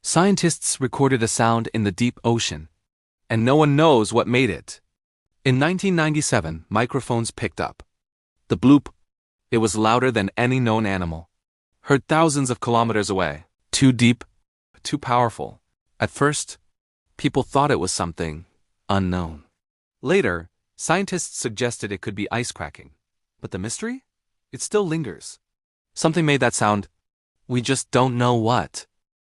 Scientists recorded a sound in the deep ocean, and no one knows what made it. In 1997, microphones picked up the bloop. It was louder than any known animal, heard thousands of kilometers away. Too deep, too powerful. At first, people thought it was something unknown. Later, scientists suggested it could be ice cracking. But the mystery? It still lingers. Something made that sound. We just don't know what.